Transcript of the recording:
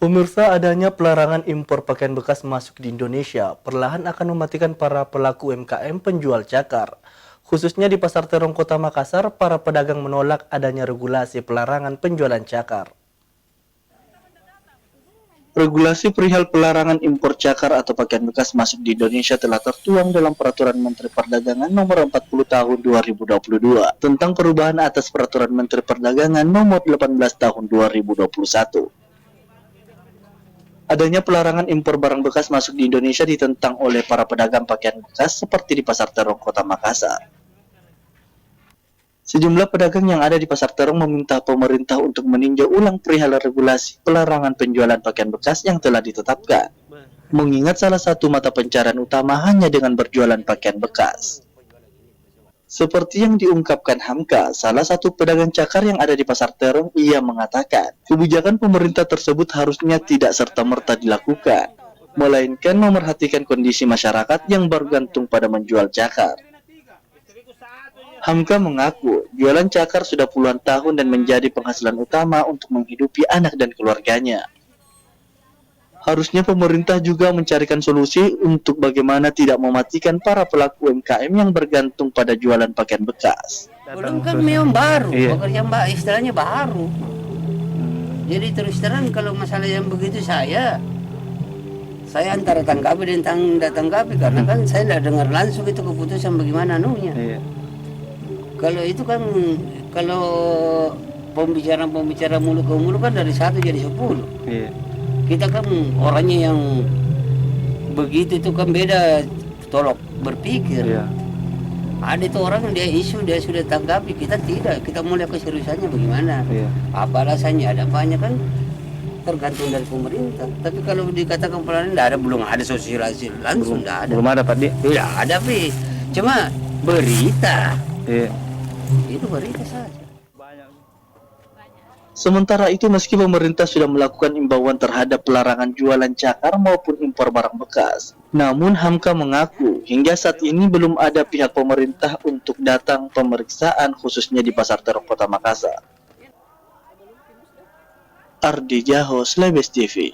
Pemirsa, adanya pelarangan impor pakaian bekas masuk di Indonesia perlahan akan mematikan para pelaku UMKM penjual cakar. Khususnya di Pasar Terong Kota Makassar, para pedagang menolak adanya regulasi pelarangan penjualan cakar. Regulasi perihal pelarangan impor cakar atau pakaian bekas masuk di Indonesia telah tertuang dalam Peraturan Menteri Perdagangan Nomor 40 Tahun 2022 tentang perubahan atas Peraturan Menteri Perdagangan Nomor 18 Tahun 2021. Adanya pelarangan impor barang bekas masuk di Indonesia ditentang oleh para pedagang pakaian bekas seperti di Pasar Terong Kota Makassar. Sejumlah pedagang yang ada di Pasar Terong meminta pemerintah untuk meninjau ulang perihal regulasi pelarangan penjualan pakaian bekas yang telah ditetapkan, mengingat salah satu mata pencarian utama hanya dengan berjualan pakaian bekas. Seperti yang diungkapkan Hamka, salah satu pedagang cakar yang ada di Pasar Terong, ia mengatakan, kebijakan pemerintah tersebut harusnya tidak serta-merta dilakukan, melainkan memerhatikan kondisi masyarakat yang bergantung pada menjual cakar. Hamka mengaku, jualan cakar sudah puluhan tahun dan menjadi penghasilan utama untuk menghidupi anak dan keluarganya. Harusnya pemerintah juga mencarikan solusi untuk bagaimana tidak mematikan para pelaku UMKM yang bergantung pada jualan pakaian bekas. Belum kan memang baru, pekerjaan istilahnya baru. Jadi terus terang kalau masalah yang begitu saya antara tanggapi dan tidak tanggapi karena kan saya tidak dengar langsung itu keputusan bagaimana anunya. Kalau itu kan kalau pembicara mulut ke mulut kan dari 1 jadi 10. Kita kan orangnya yang begitu itu kan beda tolok berpikir. Ada itu orang dia isu dia sudah tanggapi, kita tidak, kita mulai keseriusannya bagaimana. Apa alasannya, ada banyak kan tergantung dari pemerintah. Tapi kalau dikatakan pelarangan tidak ada, belum ada sosialisasi langsung, tidak ada. Belum ada Pak Di? Tidak ada Pi, cuma berita. Itu berita saja. Sementara itu, meski pemerintah sudah melakukan imbauan terhadap pelarangan jualan cakar maupun impor barang bekas, namun Hamka mengaku hingga saat ini belum ada pihak pemerintah untuk datang pemeriksaan khususnya di Pasar Terong Kota Makassar. Ardi Jaho, Slebes TV.